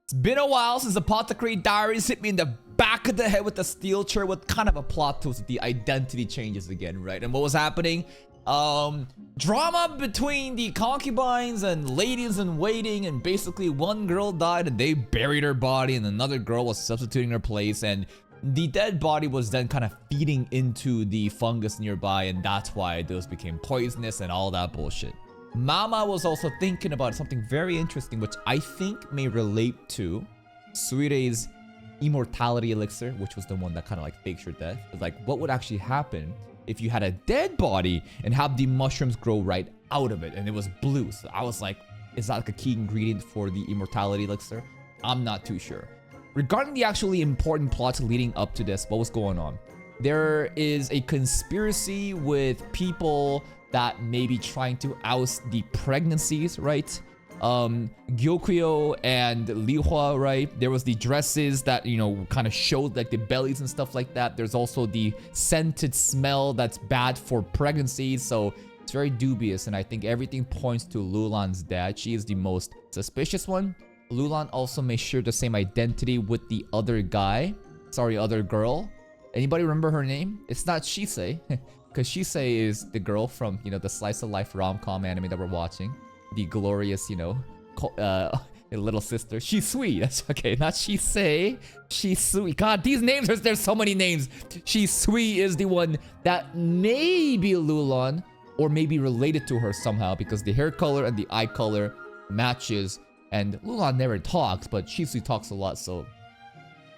It's been a while since Apothecary Diaries hit me in the back of the head with a steel chair with kind of a plot twist. The identity changes again, right? And what was happening? Drama between the concubines and ladies in waiting, and basically one girl died and they buried her body and another girl was substituting her place, and the dead body was then kind of feeding into the fungus nearby, and that's why those became poisonous and all that bullshit. Mama was also thinking about something very interesting, which I think may relate to Suire's immortality elixir, which was the one that kind of like fakes your death. It's like, what would actually happen if you had a dead body and have the mushrooms grow right out of it and it was blue? So I was like, is that like a key ingredient for the immortality elixir? I'm not too sure. Regarding the actually important plots leading up to this, what was going on? There is a conspiracy with people that may be trying to oust the pregnancies, right? Gyokyo and Lihua, right? There was the dresses that, you know, kind of showed like the bellies and stuff like that. There's also the scented smell that's bad for pregnancies. So it's very dubious. And I think everything points to Lulan's dad. She is the most suspicious one. Lulan also may share the same identity with the other guy. Sorry, other girl. Anybody remember her name? It's not Shisei. Because Shisei is the girl from, you know, the slice of life rom-com anime that we're watching. The glorious, you know, little sister. Shisui. That's okay. Not Shisei. Shisui. God, these names, there's so many names. Shisui is the one that may be Lulan or may be related to her somehow because the hair color and the eye color matches. And Lulan never talks, but Shisui talks a lot, so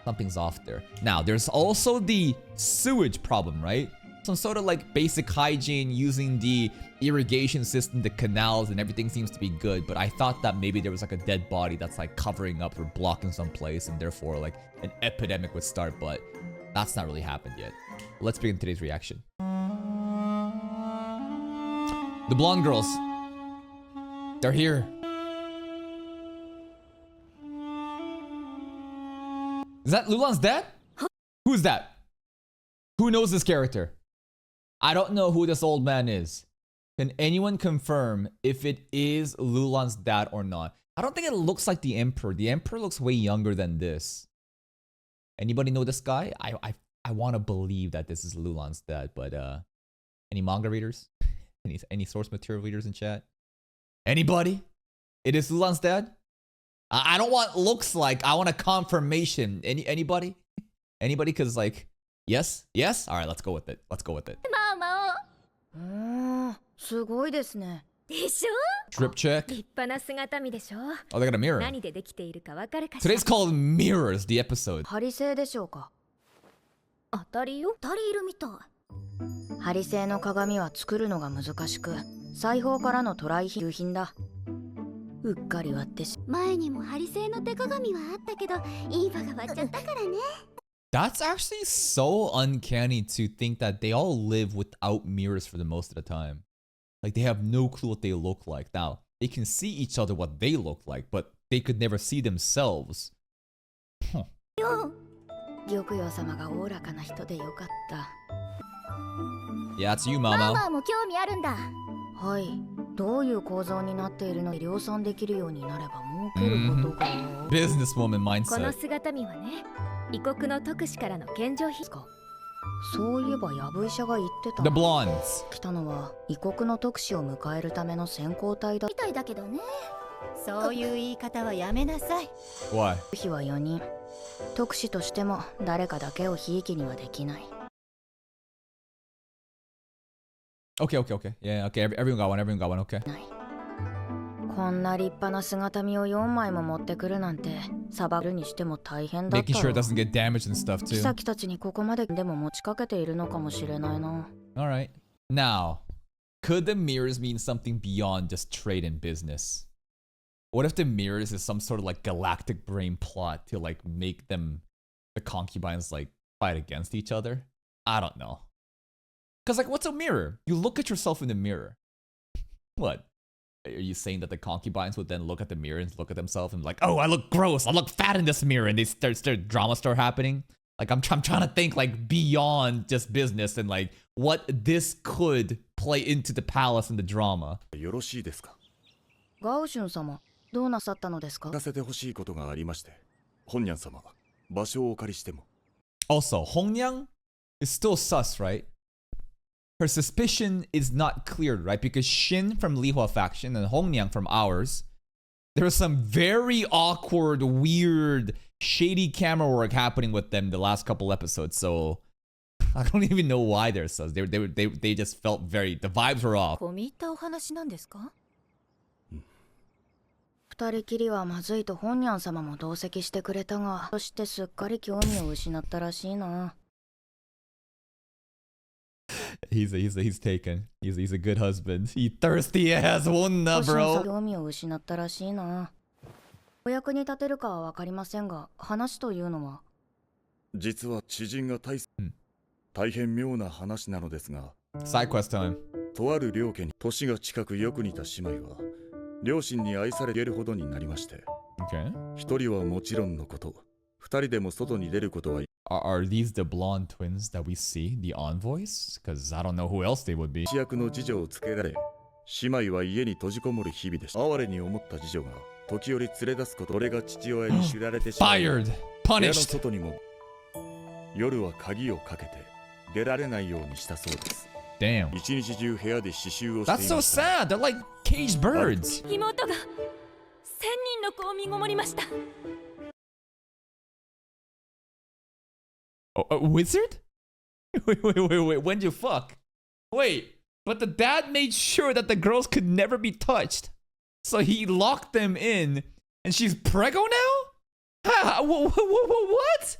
something's off there. Now, there's also the sewage problem, right? Some sort of like basic hygiene using the irrigation system, the canals, and everything seems to be good. But I thought that maybe there was like a dead body that's like covering up or blocking some place, and therefore like an epidemic would start. But that's not really happened yet. Let's begin today's reaction. The blonde girls. They're here. Is that Lulan's dad? Who's that? Who knows this character? I don't know who this old man is. Can anyone confirm if it is Lulan's dad or not? I don't think it looks like the Emperor. The Emperor looks way younger than this. Anybody know this guy? I want to believe that this is Lulan's dad, but any manga readers? Any source material readers in chat? Anybody? It is Lulan's dad? I don't want looks like. I want a confirmation. Anybody? Anybody? Because like, yes? Yes? All right, let's go with it. Let's go with it. Drip check. Oh, they got a mirror. Today's called Mirrors, the episode. ハリ製の鏡は作るのが難しく、裁縫からのトライ品品だ。うっかり割ってし。前にもハリ製の手鏡はあったけど、イーファが割っちゃったからね。That's actually so uncanny to think that they all live without mirrors for the most of the time. Like they have no clue what they look like. Now, they can see each other what they look like, but they could never see themselves. Huh. 玉葉様がおおらかな人でよかった。Yeah, it's you, Mama. ママも興味あるんだ。はい。どういう構造になっているので量産できるようになれば儲けることが。Businesswoman mindset. この姿見はね、異国の特使からの献上品か。そういえばヤブ医者が言ってた。The blondes. 来たのは異国の特使を迎えるための先行隊だ。みたいだけどね。そういう言い方はやめなさい。Why? 日は4人。特使としても誰かだけをひいきにはできない。Okay. Yeah, okay. Everyone got one. Okay. こんな立派な姿見を4枚も持ってくるなんて、さばるにしても大変だった。Making sure it doesn't get damaged and stuff too. 妃たちにここまででも持ちかけているのかもしれないな。Alright. Now, could the mirrors mean something beyond just trade and business? What if the mirrors is some sort of like galactic brain plot to like make them, the concubines, like fight against each other? I don't know. Because like, what's a mirror? You look at yourself in the mirror. What? Are you saying that the concubines would then look at the mirror and look at themselves and be like, oh, I look gross. I look fat in this mirror. And they drama start happening. Like, I'm trying to think like beyond just business and like what this could play into the palace and the drama. ガウシュン様、どうなさったのですか？聞かせてほしいことがありまして。本ニャン様、場所をお借りしても。Also, Hongyang is still sus, right? Her suspicion is not cleared, right? Because Shin from Lihua faction and Hongyang from ours, there's some very awkward, weird, shady camera work happening with them the last couple episodes. So I don't even know why they're sus. They just felt very, the vibes were off. 込み入ったお話なんですか？二人きりはまずいと本ニャン様も同席してくれたが、そしてすっかり興味を失ったらしいな。He's taken. He's a good husband. He thirsty ass wonna, bro. 興味を失ったらしいな。お役に立てるかはわかりませんが、話というのは。実は知人が大変妙な話なのですが。Side quest time. とある両家に年が近くよく似た姉妹は両親に愛されるほどになりまして。Okay. 一人はもちろんのこと、二人でも外に出ることは。Are these the blonde twins that we see, the envoys? Because I don't know who else they would be. 役の次女をつけられ、姉妹は家に閉じこもる日々でした。哀れに思った次女が時折連れ出すこと、俺が父親に知られてしまい、 Fired! 部屋の Punished! 外にも夜は鍵をかけて出られないようにしたそうです。Damn. 一日中部屋で刺繍をしていま That's した。 so sad. They're like caged birds. 妹が1000人の子を身ごもりました。Oh, a wizard? Wait. When'd you fuck? Wait, but the dad made sure that the girls could never be touched. So he locked them in, and she's preggo now? What?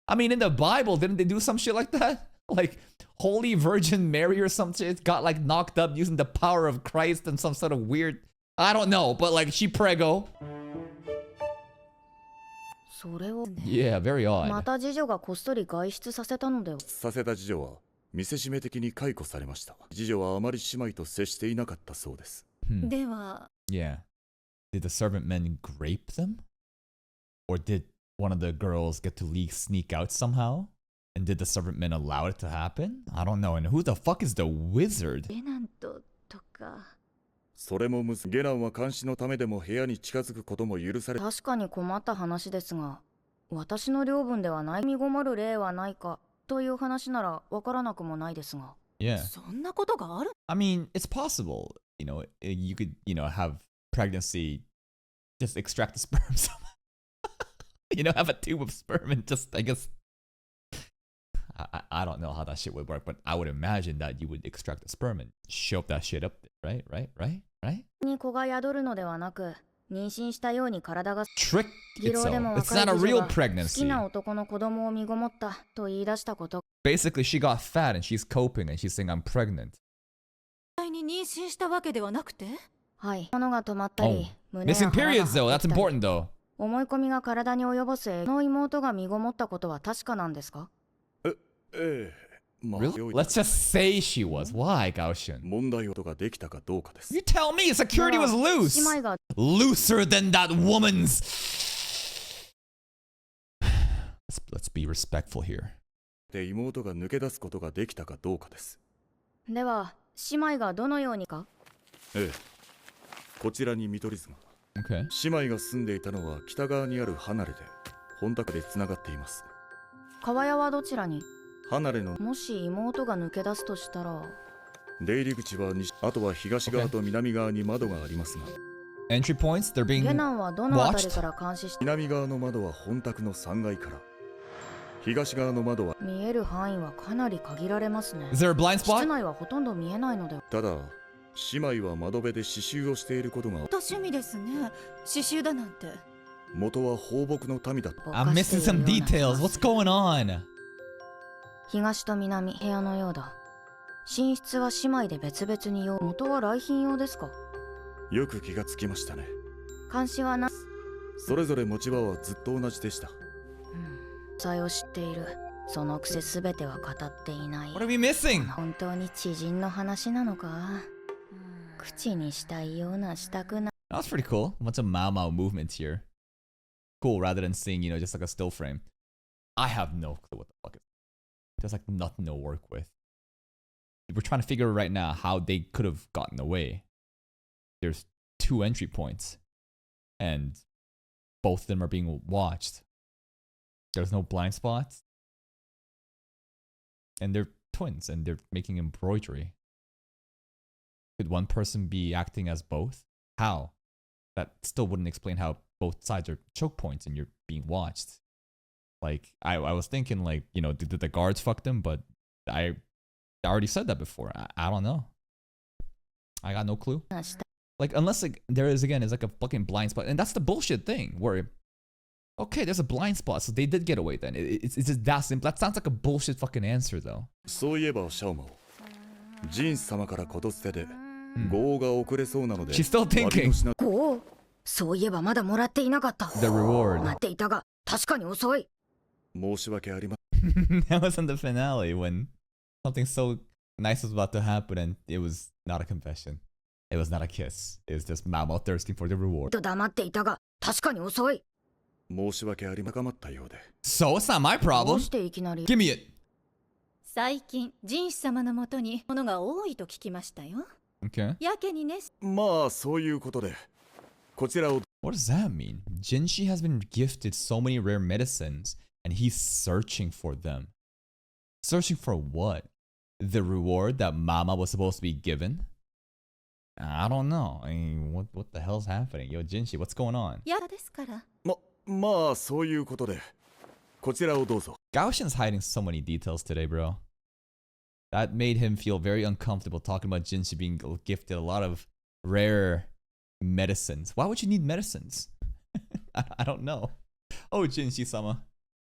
I mean, in the Bible, didn't they do some shit like that? Like, Holy Virgin Mary or some shit got like knocked up using the power of Christ and some sort of weird... I don't know, but like, she preggo. それを、Yeah, very odd. また次女がこっそり外出させたのでは。させた次女は見せしめ的に解雇されました。次女はあまり姉妹と接していなかったそうです。では、Yeah. Did the servant men grape them? Or did one of the girls get to sneak out somehow? And did the servant men allow it to happen? I don't know. And who the fuck is the wizard? レナントとか。それもゲランは監視のためでも部屋に近づくことも許され。確かに困った話ですが、私の領分ではない身ごもる例はないかという話ならわからなくもないですが。Yeah. そんなことがある？ I mean, it's possible. You know, you could, have pregnancy, just extract the sperm somehow. Have a tube of sperm and just, I guess... I don't know how that shit would work, but I would imagine that you would extract the sperm and shove that shit up there, right? に子が宿るのではなく、妊娠したように体が Trick 議論で itself. も It's 若い not a 次 real 女が好き pregnancy. な男の子供を身ごもったと言い出したこと。Basically, she got fat and she's coping and she's saying, I'm pregnant. 実際に妊娠したわけではなくて？はい。物が止まったり、 Missing periods though, that's important though. 思い込みが体に及ぼす影響の妹が身ごもったことは確かなんですか？まあ、Really? Let's just say she was. Why, Gaoshin? 問題事ができたかどうかです。 You tell me security was loose. 姉妹が Looser than that woman's. Let's be respectful here. で妹が抜け出すことができたかどうかです。では、姉妹がどのようにか？こちらに見取り図が。Okay. 姉妹が住んでいたのは北側にある離れで、本宅でつながっています。川屋はどちらに？離れのもし妹が抜け出すとしたら、出入り口は西、あとは東側と南側に窓がありますが、Entry points, they're being 下男はどのあたり watched. から監視して、南側の窓は本宅の3階から、東側の窓は、見える範囲はかなり限られますね。 Is there a blind 室 spot? 内はほとんど見えないので。ただ姉妹は窓辺で刺繍をしていることが、と趣味ですね。刺繍だなんて。元は放牧の民だった。 I'm missing some details. What's going on? 東と南部屋のようだ。寝室は姉妹で別々に用。元は来賓用ですか？よく気がつきましたね。監視はな。それぞれ持ち場はずっと同じでした。さを知っている。そのくせすべては語っていない。 What are we missing? 本当に知人の話なのか？口にしたいようなしたくない。 That was pretty cool. What's a Mao Mao movement here? Cool, rather than seeing, just like a still frame. I have no clue what the fuck is. There's like nothing to work with. We're trying to figure out right now how they could have gotten away. There's 2 entry points. and both of them are being watched. There's no blind spots. And they're twins and they're making embroidery. Could one person be acting as both? How? That still wouldn't explain how both sides are choke points and you're being watched. Like, I was thinking, like, you know, did the guards fuck them? But I already said that before. I don't know. I got no clue. Like, unless like, there is, again, is like a fucking blind spot. And that's the bullshit thing where, okay, there's a blind spot, so they did get away then. It's just that simple. That sounds like a bullshit fucking answer, though. そういえばシャオマオ、ジンス様からこと捨てで号が遅れそうなので She's still thinking. おお、そういえばまだもらっていなかった。 The reward. 待っていたが、確かに遅い。申し訳ありま That was in the finale when something so nice was about to happen and it was not a confession. It was not a kiss. It was just Mamo thirsting for the reward. と黙っていたが、確かに遅い。申し訳ありまかまったようで So it's not my ど problem. うしていきなり。 Give me it. 最近人種様のもとにものが多いと聞きましたよ。 Okay. やけにね。まあそういうことでこちらを What does that mean? Jinshi has been gifted so many rare medicines and he's searching for them. Searching for what? The reward that Mama was supposed to be given? I don't know. I mean, what the hell's happening? Yo, Jinshi, what's going on? やですから。まあそういうことでこちらをどうぞ Gaoshin's hiding so many details today, bro. That made him feel very uncomfortable talking about Jinshi being gifted a lot of rare medicines. Why would you need medicines? I don't know. Oh, Jinshi-sama,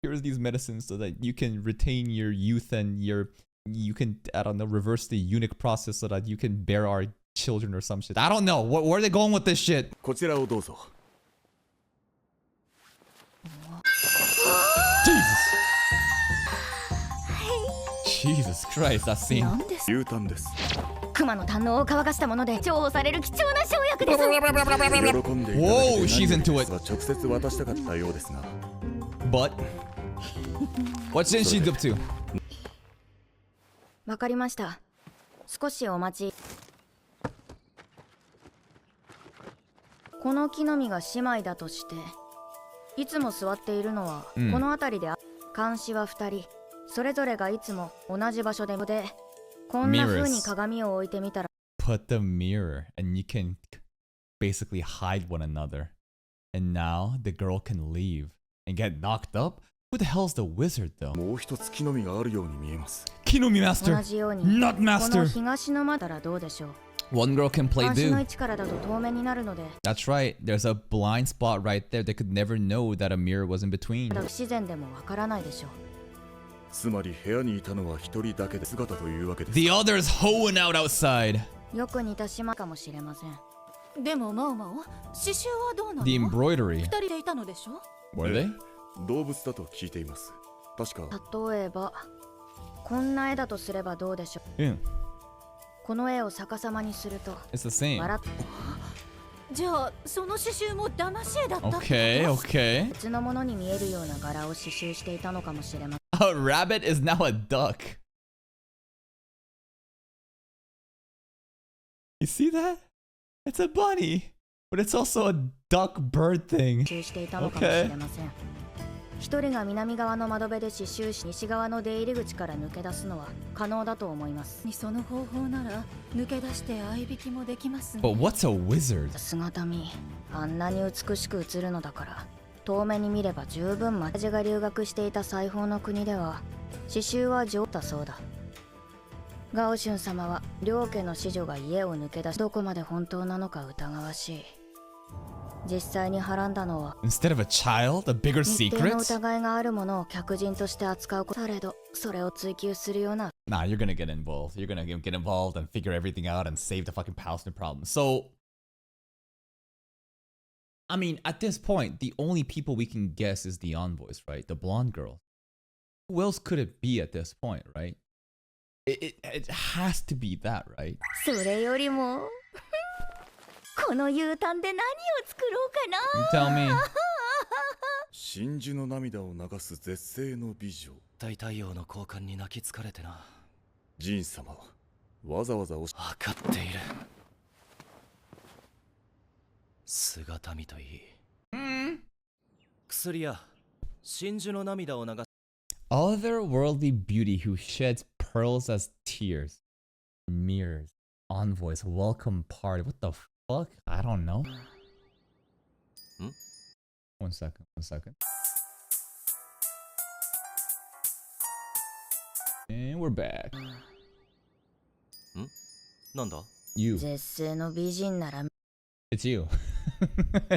here's these medicines so that you can retain your youth and you can, I don't know, reverse the eunuch process so that you can bear our children or some shit. I don't know. Where are they going with this shit? こちらをどうぞ Jesus Christ, that scene. なんです。牛タンです熊の胆のを乾かしたもので重宝される貴重な生薬です。喜んでいただけて Whoa, she's into it. は直接渡したかったようですが But what's Jinshi up to? わかりました。少しお待ち。この木の実が姉妹だとして、いつも座っているのはこの辺りで、監視は2人。それぞれがいつも同じ場所で、こんな風に鏡を置いてみたら Put the mirror and you can basically hide one another. And now the girl can leave and get knocked up? Who the hell's the wizard though? もう一つ木の実があるように見えます Kinomi 同 Master! じように Not この Master! 東の間ならどうでしょう。 One girl can play 監視の do. 位置からだと透明になるので、 That's right. There's a blind spot right there. They could never know that a mirror was in between. 不自然でもわからないでしょう。つまり部屋にいたのは一人だけで姿というわけです The other's hoeing out outside. よく似た島かもしれません。でもマオマオ、刺繍はどうなの？ The embroidery. 二人でいたのでしょ？ Were they? 動物だと聞いています確か例えばこんな絵だとすればどうでしょう。 Yeah. この絵を逆さまにすると It's the same. 笑っじゃあその刺繍も騙し絵だったってこと？ Okay, okay. 別のものに見えるような柄を刺繍していたのかもしれません。 A rabbit is now a duck. You see that? It's a bunny. But it's also a duck bird thing. 刺繍していたのかもしれません。一人が南側の窓辺で刺繍し、西側の出入り口から抜け出すのは可能だと思います。その方法なら抜け出して合いびきもできますね。 But what's a wizard? 姿見、あんなに美しく映るのだから、遠目に見れば十分マジが留学していた西方の国では刺繍は上だそうだ。ガオシュン様は両家の子女が家を抜け出し、どこまで本当なのか疑わしい。実際にはらんだのは Instead of a child, a bigger 密偵の secret? 疑いがあるものを客人として扱うこと。されどそれを追求するような Nah, you're gonna get involved. You're gonna get involved and figure everything out and save the fucking palace no problem. So, I mean, at this point, the only people we can guess is the envoys, right? The blonde girl. Who else could it be at this point, right? It has to be that, right? それよりもこの牛タンで何を作ろうかな。 You tell me. 真珠の涙を流す絶世の美女大太陽の交換に泣き疲れてな。ジン様わざわざ分かっている。姿見といい。薬や真珠の涙を流す。 Otherworldly beauty who sheds pearls as tears. Mirrors. Envoys. Welcome party. What the fuck? I don't know. One second. And we're back. なんだ You. 絶世の美人なら It's you.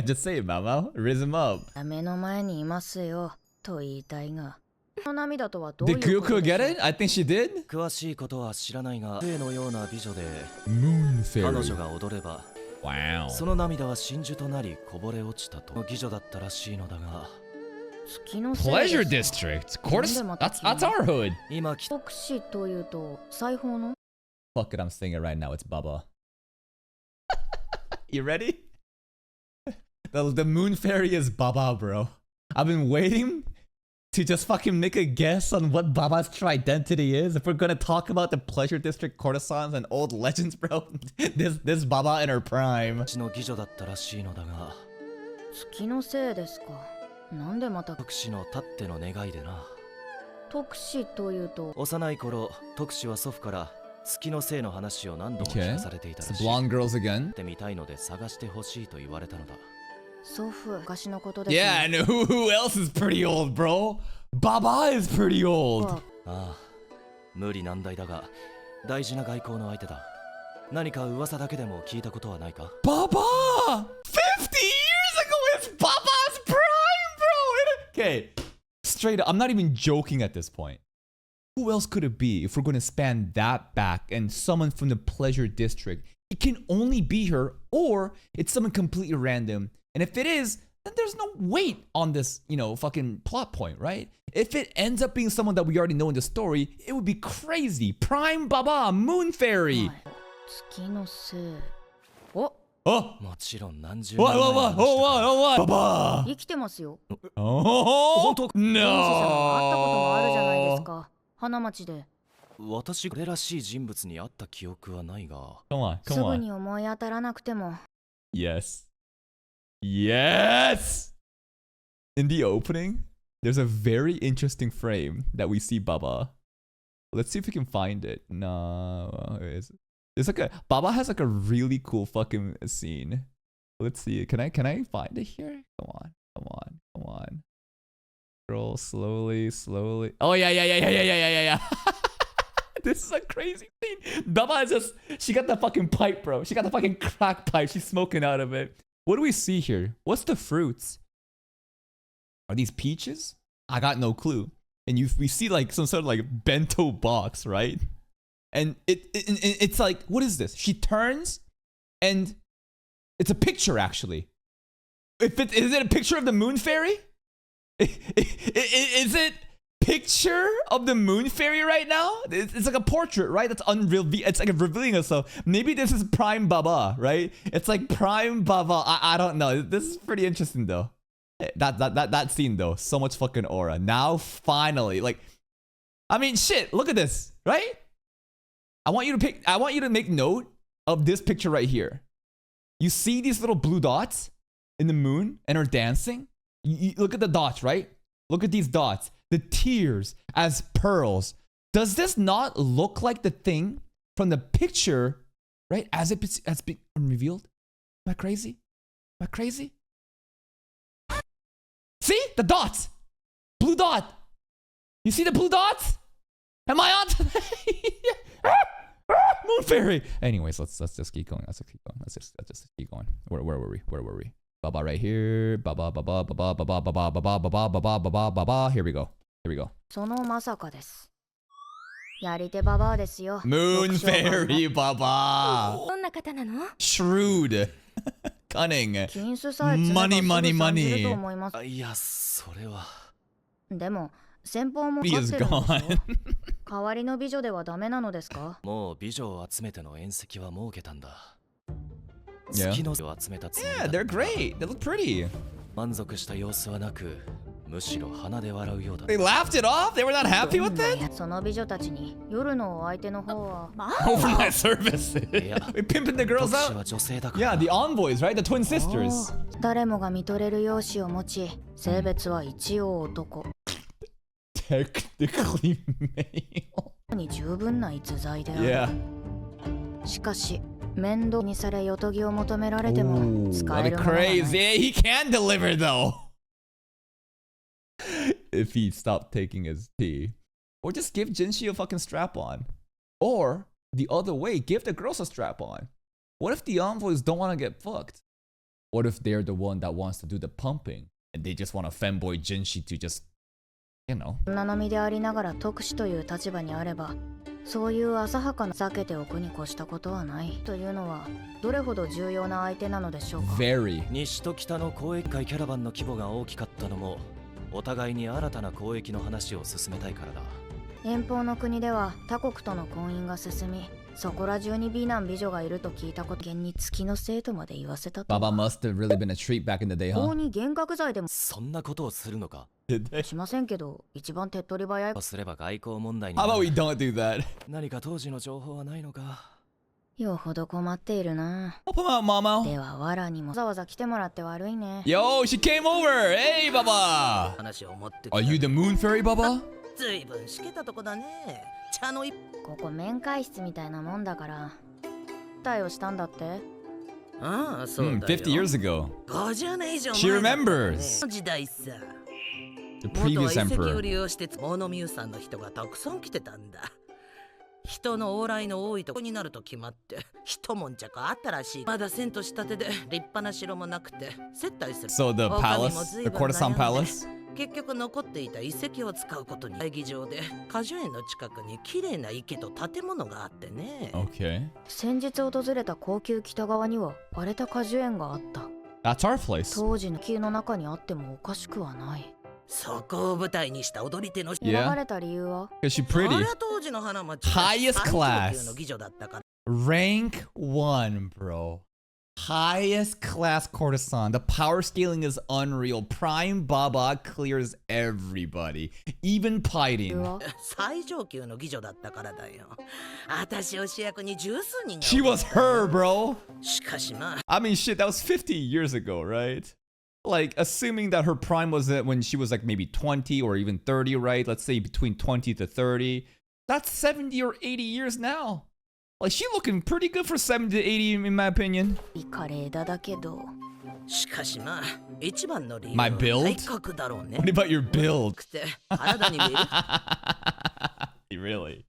Just say it, Mama. Raise him up. 目の前にいますよと言いたいが、この涙とはどうい Did うこと Kyoko でしょ get う it? I think she did. 詳しいことは知らないが、例のような美女で Moon 彼 fairy. 女が踊れば Wow. その涙は真珠となりこぼれ落ちたと妓女だったらしいのだが、月のせい Pleasure ですか district. Course. That's our hood. 今来た国士というと裁縫の Fuck it, I'm saying it right now. It's Baba. You ready? The moon fairy is Baba, bro. I've been waiting to just fucking make a guess on what Baba's true identity is. If we're gonna talk about the pleasure district courtesans and old legends, bro, this Baba in her prime. うちの妓女だったらしいのだが、月のせいですか。なんでまた特使のたっての願いでな。特使というと幼い頃、特使は祖父から月のせいの話を何度も聞 Okay. かされていた It's ら the しい。 blonde girls again. ってみたいので探してほしいと言われたのだ。祖父昔のことです Yeah, and who else is pretty old, bro? Baba is pretty old. あああ、無理難題だが大事な外交の相手だ。何か噂だけでも聞いたことはないか？ Baba! 50 years ago is Baba's prime, bro! Okay, straight up, I'm not even joking at this point. Who else could it be if we're going to span that back and someone from the pleasure district? It can only be her, or it's someone completely random. And if it is, then there's no weight on this, fucking plot point, right? If it ends up being someone that we already know in the story, it would be crazy. Prime Baba, Moon Fairy. 月のせい。お Oh, もちろん何十 what, 年前 what, の what, 話だ what, が Baba. 生きてますよ。 Oh, 前世さん会ったこともあるじゃないです no. か。花町で。私これらしい人物に会った記憶はないが、 Come on, す come ぐ on. に思い当たらなくても。 Yes. Yes! In the opening, there's a very interesting frame that we see Baba. Let's see if we can find it. No, there's like Baba has like a really cool fucking scene. Let's see. Can I find it here? Come on. Scroll slowly. Oh yeah. This is a crazy scene. Baba is just, she got the fucking pipe, bro. She got the fucking crack pipe. She's smoking out of it. What do we see here? What's the fruits? Are these peaches? I got no clue. And we see like some sort of like bento box, right? And it's like, what is this? She turns and it's a picture actually. Is it a picture of the moon fairy? Is it picture of the moon fairy right now? It's like a portrait, right? That's unreal. It's like revealing itself. Maybe this is Prime Baba, right? It's like Prime Baba. I don't know. This is pretty interesting though. That scene though, so much fucking aura. Now finally, like, I mean, shit. Look at this, right? I want you to make note of this picture right here. You see these little blue dots in the moon and are dancing. You look at the dots, right? Look at these dots. The tears as pearls. Does this not look like the thing from the picture, right? As it has been revealed? Am I crazy? See? The dots. Blue dot. You see the blue dots? Am I on today? Moon fairy. Anyways, let's just keep going. Let's just keep going. Where were we? Baba right here. Baba. Here we go. そのまさかです。やり手ババアですよ。 Moon fairy Baba. どんな方なの？ Shrewd. Cunning. 金子さえ積めばすぐ感じると思います。あ、いや、それは。でも先方も He 勝っ is てるんでしょ gone. 代わりの美女ではダメなのですか？もう美女を集めての宴席は設けたんだ。 Yeah. 月のを集めたつもりだ Yeah, they're great. They look pretty. 満足した様子はなく、むしろ鼻で笑うようだ。 They laughed it off? They were not happy with it? その美女たちに夜のお相手の方は Overnight service. Yeah. We pimping the girls 特使 out? は女性だから Yeah, the envoys, right? The twin sisters. 誰もが見とれる容姿を持ち性別は一応男 Technically male. に十分な逸材である、 Yeah. しかし面倒にされよとぎを求められて Ooh, も使 that'd え be るものはない crazy. Yeah, he can deliver though. If he stopped taking his tea. Or just give Jinshi a fucking strap on. Or the other way, give the girls a strap on. What if the envoys don't want to get fucked? What if they're the one that wants to do the pumping and they just want a femboy Jinshi to just, you know. 女の身でありながら特使という立場にあればそういう浅はかな避けておくに越したことはないというのはどれほど重要な相手なのでしょうか Very. 西と北の交易会キャラバンの規模が大きかったのもお互いに新たな交易の話を進めたいからだ。遠方の国では他国との婚姻が進みそこら中に美男美女がいると聞いたこと現に月の生とまで言わせたと Baba must have really been a treat back in the day, 法 huh? に幻覚罪でもそんなことをするのか。 Did they? しませんけど一番手っ取り早いすれば外交問題に How な about る we don't do that? 何か当時の情報はないのか。よほど困っているな Help him out, Mama. ではわらにもわざわざ来てもらって悪いね Yo, she came over. Hey, Baba. 話を持ってき Are た you the moon fairy, Baba? ずいぶんしけたとこだね。茶の一ここ面会室みたいなもんだから対をしたんだってああ、そうだよ。 50 years ago. 50年以上前 She だったね remembers. 時代さ。 The 元は previous 遺跡を emperor. 利用して物見湯さんの人がたくさん来てたんだ。人の往来の多いとこになると決まって一悶着あったらしい。まだ遷都したてで立派な城もなくて接待する。 So the 狼も palace, 随 the 分悩んで courtesan palace. 結局残っていた遺跡を使うことに会議場で果樹園の近くに綺麗な池と建物があってね。 Okay. 先日訪れた高級北側には荒れた果樹園があった That's our place. 当時の木の中にあってもおかしくはないそこを舞台にした踊り手の人。 Yeah. 流れた理由は Because she's あれ pretty. は当時の花町 Highest 最高 class. 級の妓女だったから。 Rank 1, bro. Highest class courtesan. The power scaling is unreal. Prime Baba clears everybody. Even 理由 Piding. は最上級の妓女だったからだよ。私を主役に十数人が。 She was her, bro. しかしまあ、 I mean, shit, that was 50 years ago, right? Like, assuming that her prime was when she was like maybe 20 or even 30, right? Let's say between 20 to 30. That's 70 or 80 years now. Like, she looking pretty good for 70 to 80, in my opinion. 華麗だだけどしかしまあ、一番の理由 My は build? 体格だろうね。 What about your build? くて体に見える。Really?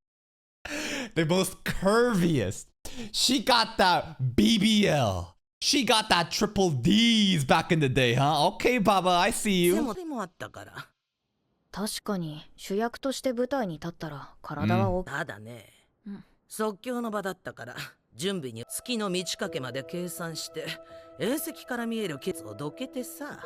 The most curviest. She got that BBL. She got that triple D's back in the day, huh? Okay, Baba, I see で you. もあったから。確かに主役として舞台に立ったら体は大きい、ただね、うん即興の場だったから準備に月の満ち欠けまで計算して遠石から見えるケツをどけてさ、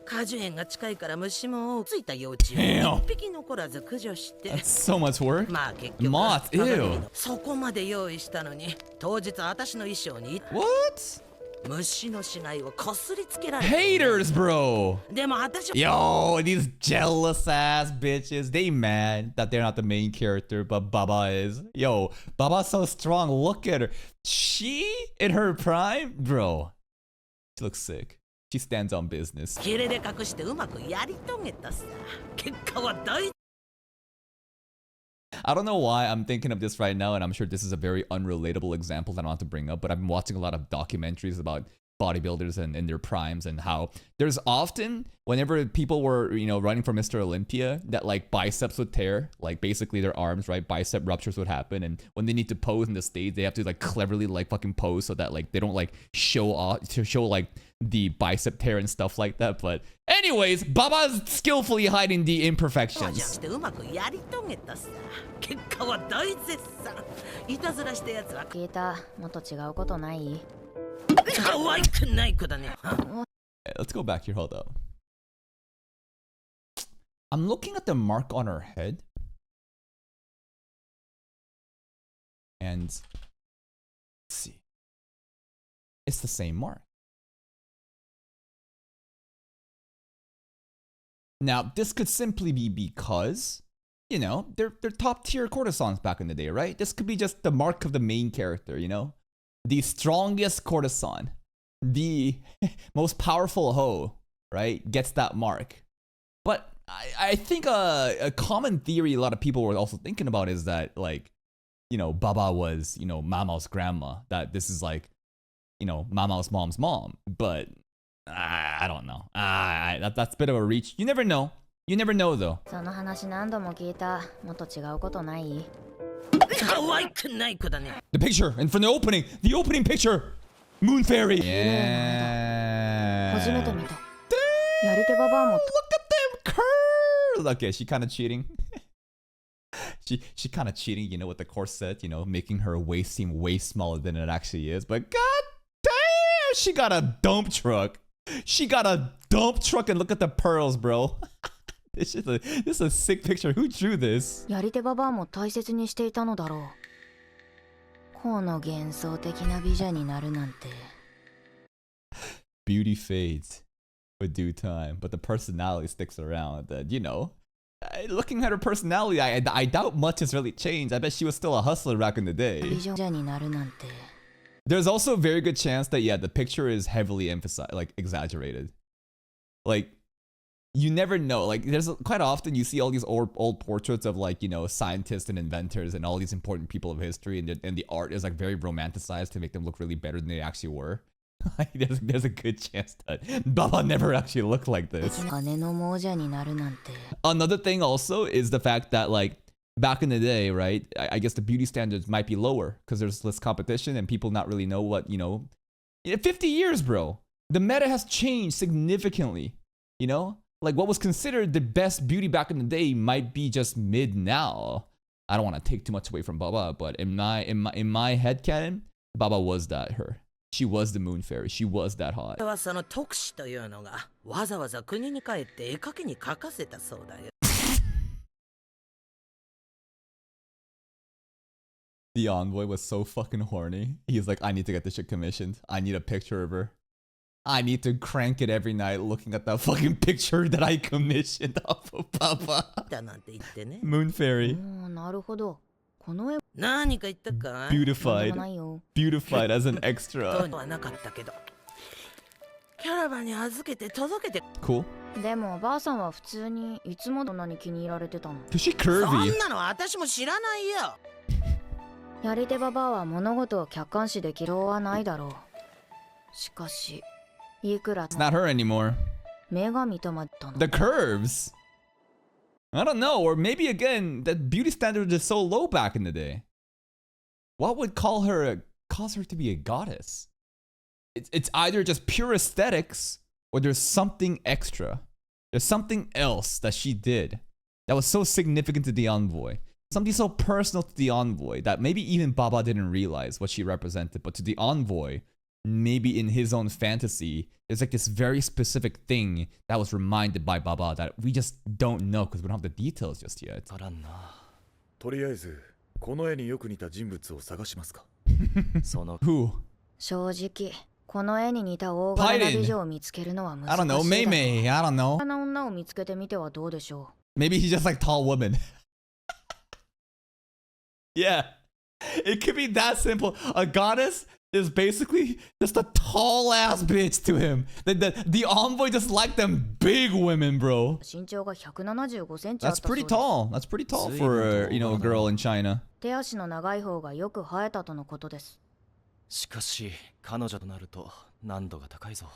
果樹園が近いから虫も多くついた幼虫を Damn. 一匹残らず駆除して That's so much work. まあ結局 Moth, 鏡 ew. のそこまで用意したのに当日私の衣装に What? 虫の死骸をこすりつけられて Haters, bro. でも私は Yo, these jealous ass bitches. They mad that they're not the main character, but Baba is. Yo, Baba's so strong. Look at her. She in her prime, bro. She looks sick. She stands on business. ヒレで隠してうまくやり遂げたさ。結果は大 I don't know why I'm thinking of this right now, and I'm sure this is a very unrelatable example that I don't have to bring up, but I've been watching a lot of documentaries about bodybuilders and their primes and how there's often, whenever people were, you know, running for Mr. Olympia, that like biceps would tear, like basically their arms, right? Bicep ruptures would happen, and when they need to pose in the stage, they have to like cleverly like fucking pose so that like they don't like show off, to show like the bicep tear and stuff like that. But anyways, Baba's skillfully hiding the じゃ imperfections. してうまくやり遂げたさ。結果は大絶賛。いたずらしたやつは聞いたもっと違うことない可愛くない子だね。 Hey, let's go back here. Hold up. I'm looking at the mark on her head. And let's see. It's the same mark. Now, this could simply be because, you know, they're top tier courtesans back in the day, right? This could be just the mark of the main character, you know? The strongest courtesan, the most powerful hoe, right? Gets that mark. But I think a common theory a lot of people were also thinking about is that, like, you know, Baba was, you know, Mama's grandma. That this is like, you know, Mama's mom's mom. But I don't know. That's a bit of a reach. You never know. You never know, though. その話何度も聞いた。もっと違うことない？ 可愛くない子だね。 The picture, and from the opening picture, Moon Fairy. Yeah. 初めて見た。やり手ババアも。 Look at them curls. Okay, she kind of cheating. she kind of cheating, you know, with the corset, you know, making her waist seem way smaller than it actually is. But god damn, she got a dump truck. She got a dump truck, and look at the pearls, bro. This is a sick picture. Who drew this? やり手ババアも大切にしていたのだろう。この幻想的な美女になるなんて。Beauty fades with due time, but the personality sticks around. That, you know, looking at her personality, I doubt much has really changed. I bet she was still a hustler back in the day. 美女になるなんて。 There's also a very good chance that, yeah, the picture is heavily emphasized, like exaggerated. Like, you never know. Like, there's quite often you see all these old portraits of, like, you know, scientists and inventors and all these important people of history, and the art is like very romanticized to make them look really better than they actually were. Like, there's a good chance that Baba never actually looked like this. 金の亡者になるなんて。 Another thing also is the fact that, like, back in the day, right, I guess the beauty standards might be lower because there's less competition and people not really know what, you know. 50 years, bro. The meta has changed significantly, you know? Like, what was considered the best beauty back in the day might be just mid now. I don't want to take too much away from Baba, but in my headcanon, Baba was that her. She was the Moon Fairy. She was that hot. はその特使というのがわざわざ国に帰って絵描きに描かせたそうだよ。 The envoy was so fucking horny. He's like, I need to get this shit commissioned. I need a picture of her. I need to crank it every night looking at that fucking picture that I commissioned off of Papa. だなんて言ってね。 Moon Fairy. なるほど。この絵何か言ったか Beautified. ないよ。 Beautified as an と extra. はなかったけど。キャラバンに預けて届けて。 Cool. でもばあさんは普通にいつもそんなに気に入られてたの。 Cause she そ curvy. んなの私も知らないよ。やり手ババアは物事を客観視できるはないだろう。しかし、いくら It's not her anymore. 目が認まったの。 The curves. I don't know. Or maybe again, that beauty standard is so low back in the day. What would cause her to be a goddess? It's either just pure aesthetics or there's something extra. There's something else that she did that was so significant to the envoy. Something so personal to the envoy that maybe even Baba didn't realize what she represented. But to the envoy, maybe in his own fantasy, there's like this very specific thing that was reminded by Baba that we just don't know because we don't have the details just yet. あらんな。とりあえずこの絵によく似た人物を探しますか。その Who? 正直、この絵に似た大柄な美女を見つけるのは難 I しい don't だろ know. う。 Mei. I don't know. 大柄な女を見つけてみてはどうでしょ Maybe he's just like tall women. Yeah. It could be that simple. A goddess is basically just a tall ass bitch to him. The envoy just like them big women, bro. う。身長が175センチあっ That's たそう pretty です。 tall. That's pretty tall for, you know, a girl in China. 手足の長い方がよく生えたとのことです。しかし彼女となると難度が高いぞ。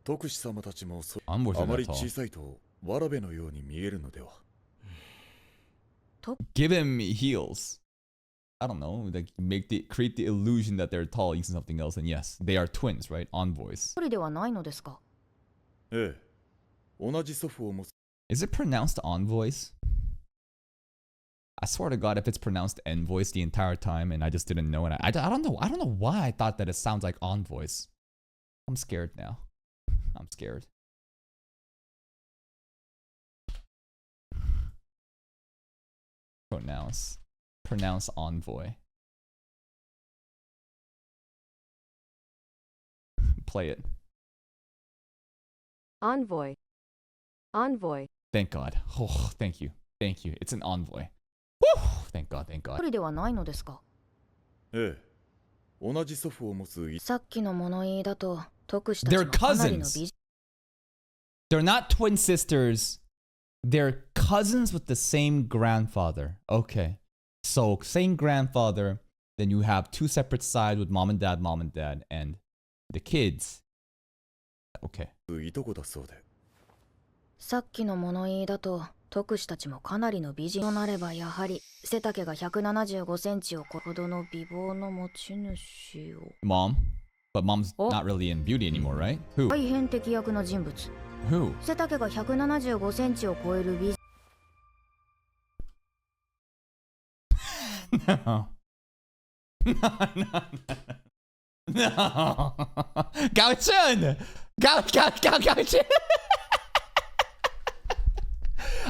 特使様たちもそ Envoys あ are ま that り tall. 小さいとわらべのように見えるのでは。Give him heels. I don't know. Like create the illusion that they're tall using something else. And yes, they are twins, right? Envoys. 一人ではないのですか。ええ、同じ祖父を持つ。 Is it pronounced envoys? I swear to God, if it's pronounced envoys the entire time and I just didn't know it, I don't know. I don't know why I thought that it sounds like envoys. I'm scared now. I'm scared. Pronounce envoy. Play it. Envoy. Envoy. Thank God. Oh, thank you. Thank you. It's an envoy. Woo! Thank God, thank 一 God. 人ではないのですか。ええ、同じ祖父を持つさっきの物言いだと徳氏たち They're もかなりの cousins. 美人。 They're not twin sisters. They're cousins with the same grandfather. Okay. So, same grandfather. Then you have two separate sides with mom and dad, and the kids. Okay. いとこだそうで。さっきの物言いだと徳氏たちもかなりの美人となればやはり背丈が175センチを超えるほどの美貌の持ち主を。 Mom. But mom's Oh. not really in beauty anymore, right? Who? 大変敵役の人物。 Who? 背丈が175センチを超える美人。 No. No. No. Gao-chun! Gao-chun!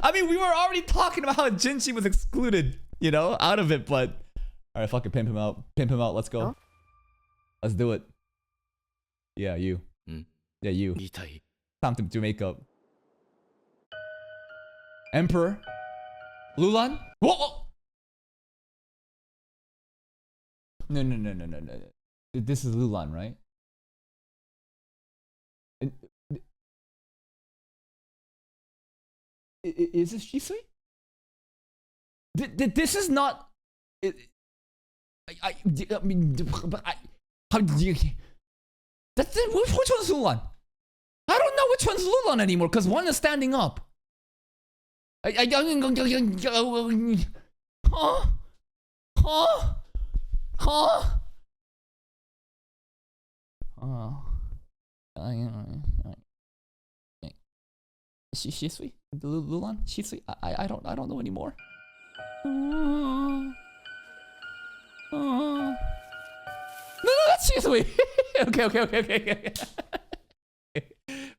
I mean, we were already talking about how Jinchi was excluded, you know, out of it, but... Alright, fucking pimp him out. Pimp him out, let's go. Oh. Let's do it. Yeah, you. Yeah, you. 言いたい。 Time to do makeup. Emperor? Lulan? Whoa! No. This is Lulan, right? And- Is this Shisui? This is not. I mean, how do you? That's which one's Lulan? I don't know which one's Lulan anymore because one is standing up. Shisui? Lulan? Shisui? I don't know anymore. No, that's Shisui! Okay.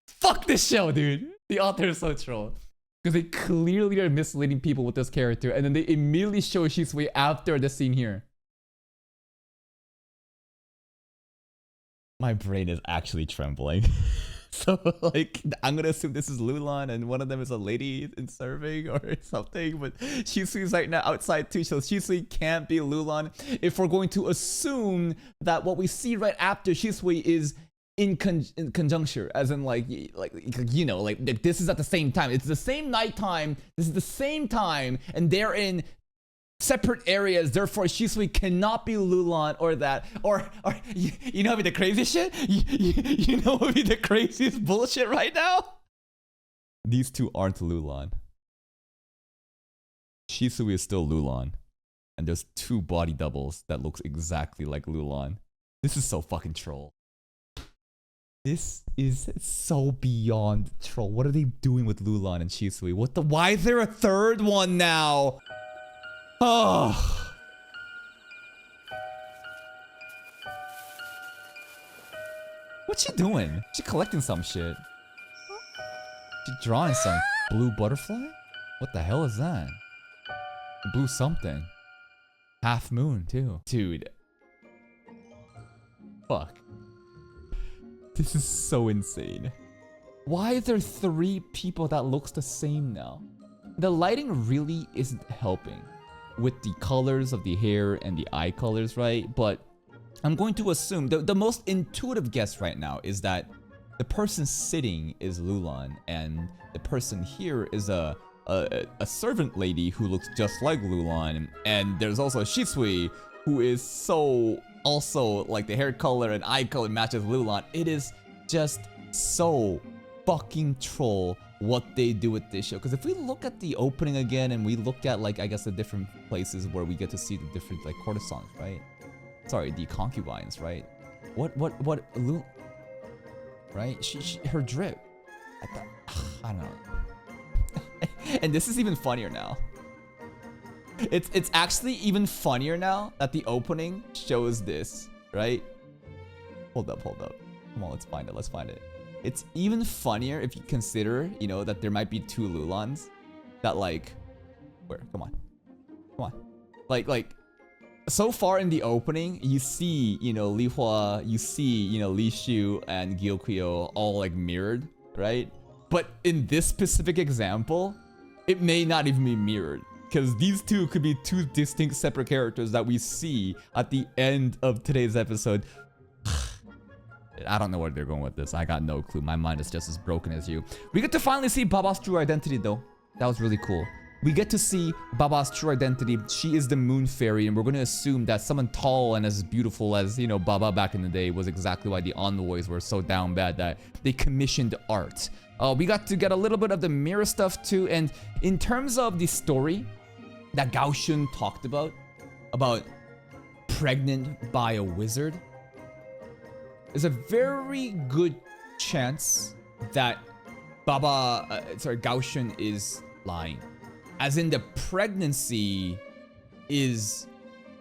Fuck this show, dude. The author is so troll. Because they clearly are misleading people with this character, and then they immediately show Shisui after the scene here. My brain is actually trembling. So, like, I'm gonna assume this is Lulan, and one of them is a lady in serving or something, but Shisui's right now outside too, so Shisui can't be Lulan. If we're going to assume that what we see right after Shisui is in conjuncture, as in like you know, like this is at the same time. It's the same nighttime. This is the same time, and they're in separate areas. Therefore, Shisui cannot be Lulan or that. Or you know what would be the craziest shit? You know what would be the craziest bullshit right now? These two aren't Lulan. Shisui is still Lulan, and there's two body doubles that looks exactly like Lulan. This is so fucking troll. This is so beyond troll. What are they doing with Lulan and Shisui? Why is there a third one now? Oh. What's she doing? She collecting some shit. She drawing some blue butterfly? What the hell is that? Blue something. Half moon too. Dude. Fuck. This is so insane. Why are there 3 people that looks the same now? The lighting really isn't helping with the colors of the hair and the eye colors, right? But I'm going to assume the most intuitive guess right now is that the person sitting is Lulan, and the person here is a servant lady who looks just like Lulan, and there's also Shisui who is so also like the hair color and eye color matches Lulan. It is just so fucking troll what they do with this show. Because if we look at the opening again and we look at like I guess the different places where we get to see the different like courtesans, right? Sorry, the concubines, right? What right? She her drip. I don't know. And this is even funnier now. It's actually even funnier now that the opening shows this, right? Hold up. Come on, let's find it. It's even funnier if you consider, you know, that there might be 2 Lulans. That like, where? Come on. Like, so far in the opening, you see, you know, Li Hua, you see, you know, Li Shu and Gyokyo all like mirrored, right? But in this specific example, it may not even be mirrored. Because these two could be two distinct separate characters that we see at the end of today's episode. I don't know where they're going with this. I got no clue. My mind is just as broken as you. We get to finally see Baba's true identity though. That was really cool. We get to see Baba's true identity. She is the moon fairy, and we're going to assume that someone tall and as beautiful as, you know, Baba back in the day was exactly why the envoys were so down bad that they commissioned art. We got to get a little bit of the mirror stuff too, and in terms of the story that Gao Shun talked about pregnant by a wizard, there's a very good chance that Gao Shun is lying. As in, the pregnancy is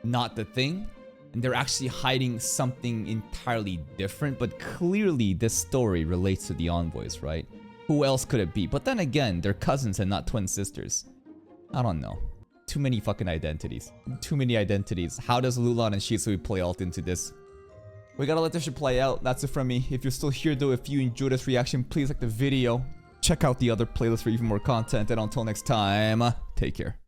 not the thing, and they're actually hiding something entirely different, but clearly this story relates to the envoys, right? Who else could it be? But then again, they're cousins and not twin sisters. I don't know. Too many fucking identities. Too many identities. How does Lulan and Shisui play out into this? We gotta let this shit play out. That's it from me. If you're still here though, if you enjoyed this reaction, please like the video. Check out the other playlist for even more content. And until next time, take care.